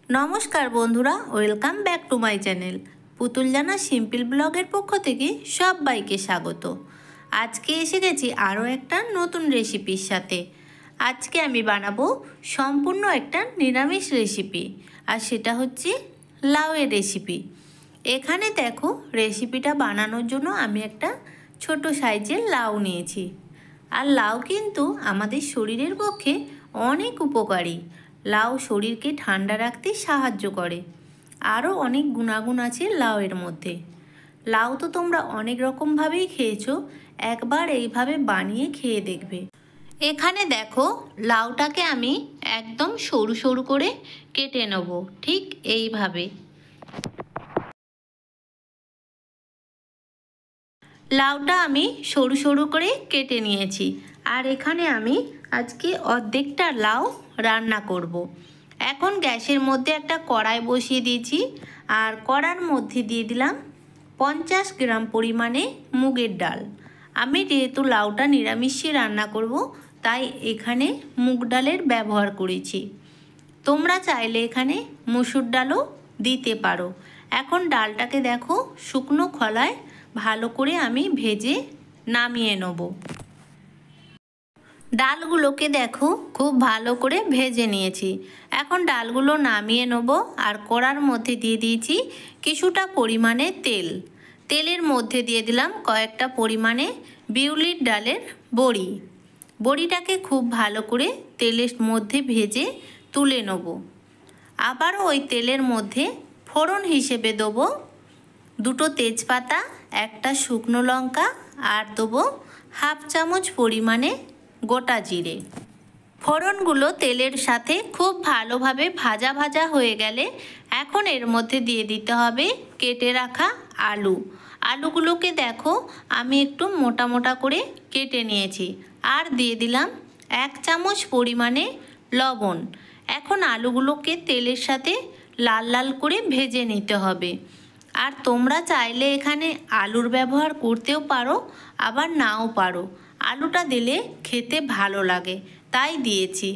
नमस्कार बंधुरा welcome back to my channel Putul Jana simple bagger पक्ष थेके सबाइके स्वागत। आज के एसे गेছি आरो एकटा नतून रेसिपिर साथे। आज के आमी बानाबो सम्पूर्ण एकटा निरामिष रेसिपि और सेटा होच्छे लाउएर रेसिपि। एखाने देखो रेसिपिटा बानानोर जोन्नो आमी एकटा छोटो साइजेर लाउ नियेछि और लाउ किन्तु आमादेर शरीरेर पक्षे अनेक उपकारी। लाउ शरीर के ठंडा रखते साहाय्य करे। आरो अनेक गुणागुण आछे लाउएर मध्य। लाउ तो तोमरा अनेक रकम भावेई खेयेछो, एकबार एइभावे बानिये खेये देखबे। एखाने देखो लाउटाके आमी एकदम सरु सरु करे केटे नेब, ठीक एइभावे। लाउटा आमी सरु सरु करे केटे नियेछि और एखाने आमी आज के अर्धेकटा लाउ रान्ना करब। एखन गैसेर मध्य एकटा कड़ाई बसिए दिएछि और कड़ार मध्य दिए दिलाम 50 ग्राम परिमाणे मुगेर डाल। आमी जेहेतु लाउटा निरामिषे रान्ना करब ताई एखाने मुग डालेर व्यवहार करेछि। तोमरा चाइले एखाने मसुर डालও दिते पारो। एखन डालटाके देखो शुकनो खलाय भालो करे आमी भेजे नामिए नेब। डालगुलोके देखो खूब भालो करे भेजे निएछि। एखन डालगुलो नामिए नेब और कड़ार मध्य दिए दिएछि किछुटा परिमाणे तेल। तेलेर मध्य दिए दिलाम कयेकटा परिमाणे बिउलिर डालेर बड़ी। बड़ीटाके खूब भालो करे तेलेर मध्य भेजे तुले नेब। आबारो ओई तेलेर मध्य फोड़न हिसेबे देब दुटो तेजपाता, एकटा शुकनो लंका और देब हाफ चामच परिमाणे गोटा जिरे। फोड़नगुलो तेलेर साथे खूब भालोभावे भाजा भाजा हये गेले एखन एर मध्य दिए दिते हबे केटे राखा आलू। आलूगुलोके देखो आमी एकटू मोटा मोटा करे केटे निएछि और दिए दिलाम 1 चामच परिमाणे लवण। एखन आलूगुलोके तेलेर साथे लाल लाल करे भेजे निते हबे। और तोमरा चाइले एखाने आलूर व्यवहार करतेও पारो आबार नाও पारो। आलूटा दिले खेते भालो लागे ताई दिएछि।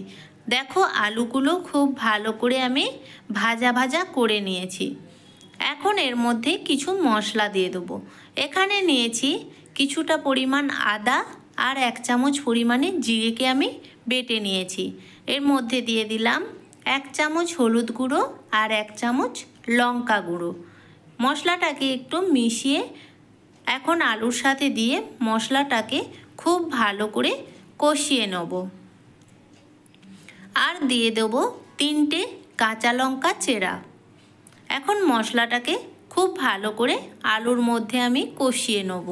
देखो आलूगुलो खूब भालो करे आमी भाजा भाजा करे निएछि। एखन एर मध्य किछु मशला दिए देबो। एखाने निएछि किछुटा परिमाण आदा और 1 चामच परिमाणे जिरेके आमी बेटे निएछि। एर मध्य दिए दिलाम 1 चामच हलुद गुঁড়ো और 1 चामच लंका गुঁড়ো। मशलाटाके एकटू मिशिए एखन आलुर साथे दिए मशलाटाके खूब भालो करे कषिए नेब और दिए देब 3टे काँचा लंका चेरा। एखन मशलाटाके खूब भालो करे आलुर मध्य आमी कषिए नेब।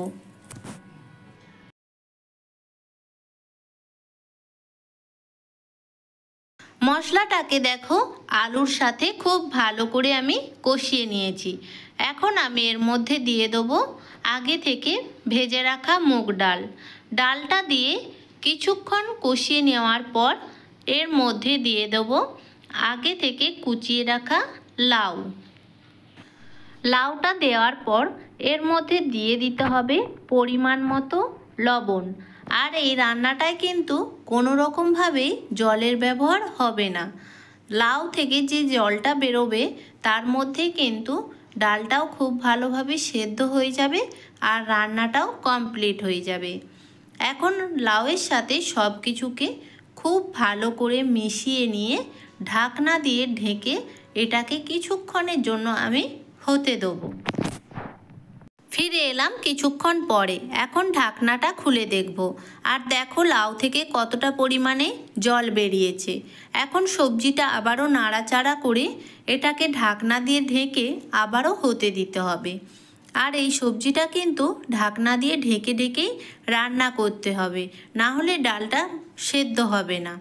मशलाटाके देखो आलुर साथे खूब भालो करे आमी कषिए निएछि। एखन आमी एर मध्य दिए देब आगे थेके भेजे राखा मुग डाल। डालटा दिए किछुक्षण कषिए नेওয়ার पर एर मध्य दिए देब आगे थेके कुचिए राखा लाउ। लाउटा देওয়ার पर एर मध्य दिए दिते हबे परिमाण मतो लवण। और এই রান্নাটায় কিন্তু কোনো রকম ভাবে জলের ব্যবহার হবে না। লাউ থেকে যে জলটা বেরোবে তার মধ্যে কিন্তু ডালটাও খুব ভালোভাবে সেদ্ধ হয়ে যাবে আর রান্নাটাও কমপ্লিট হয়ে যাবে। এখন লাউয়ের সাথে সব কিছুকে খুব ভালো করে মিশিয়ে নিয়ে ঢাকনা দিয়ে ঢেকে এটাকে কিছুক্ষণের জন্য আমি হতে দেবো। फिरे एलाम किछुक्षण परे। एखन ढाकनाटा खुले देखब और देखो लाउ थेके कतटा परिमाणे जल बेरिয়েছে। एखन सब्जीटा आबारो नाड़ाचाड़ा करे एटाके ढाकना दिए ढेके आबारो होते दिते हबे। और এই সবজিটা কিন্তু ঢাকনা দিয়ে ঢেকে ঢেকেই রান্না করতে হবে, না হলে ডালটা সেদ্ধ হবে না।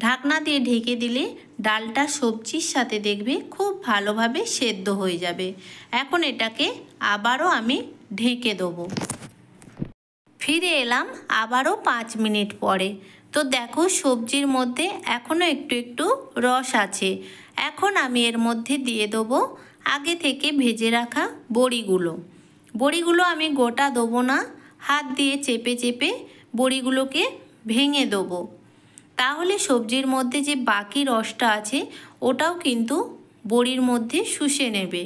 ঢাকনা দিয়ে ঢেকে দিলে ডালটা সবজির সাথে দেখবে খুব ভালোভাবে সেদ্ধ হয়ে যাবে। এখন এটাকে আবারও আমি ঢেকে দেবো। ফিরে এলাম আবারও 5 মিনিট পরে। তো দেখো সবজির মধ্যে এখনও একটু একটু রস আছে। এখন আমি এর মধ্যে দিয়ে দেবো আগে থেকে ভেজে রাখা বড়িগুলো। বড়িগুলো আমি গোটা দেবো না, হাত দিয়ে চেপে চেপে বড়িগুলোকে ভেঙে দেবো। তাহলে সবজির মধ্যে যে বাকি রসটা আছে ওটাও কিন্তু বড়ির মধ্যে শুষে নেবে,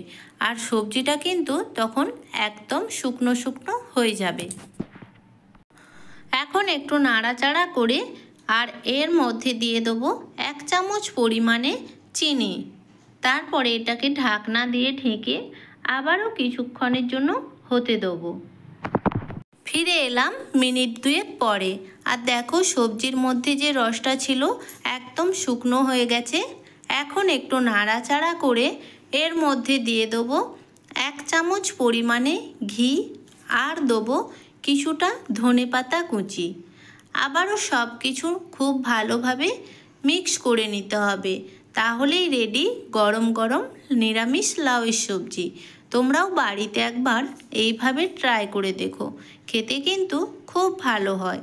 আর সবজিটা কিন্তু তখন একদম শুকনো শুকনো হয়ে যাবে। এখন একটু নাড়াচাড়া করে আর এর মধ্যে দিয়ে দেবো 1 চামচ পরিমাণে চিনি। তারপরে এটাকে ঢাকনা দিয়ে ঢেকে আবারও কিছুক্ষণের জন্য হতে দেবো। ফিরে এলাম মিনিট 2 পরে, আর দেখো সবজির মধ্যে যে রসটা ছিল একদম শুকনো হয়ে গেছে। এখন একটু নাড়াচাড়া করে এর মধ্যে দিয়ে দেবো 1 চামচ পরিমাণে ঘি, আর দেবো কিছুটা ধনেপাতা কুচি। আবারও সব কিছু খুব ভালোভাবে মিক্স করে নিতে হবে, তাহলেই রেডি গরম গরম নিরামিষ লাউয়ের সবজি। তোমরাও বাড়িতে একবার এইভাবে ট্রাই করে দেখো, খেতে কিন্তু খুব ভালো হয়।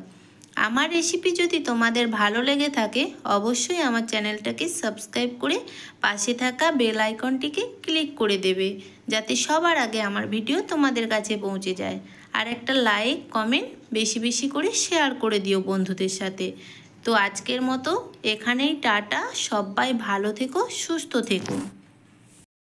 আমার রেসিপি যদি তোমাদের ভালো লেগে থাকে অবশ্যই আমার চ্যানেলটাকে সাবস্ক্রাইব করে পাশে থাকা বেল আইকনটিকে ক্লিক করে দেবে, যাতে সবার আগে আমার ভিডিও তোমাদের কাছে পৌঁছে যায়। আর একটা লাইক কমেন্ট বেশি বেশি করে শেয়ার করে দিও বন্ধুদের সাথে। তো আজকের মতো এখানেই টাটা, সবাই ভালো থেকো, সুস্থ থেকো।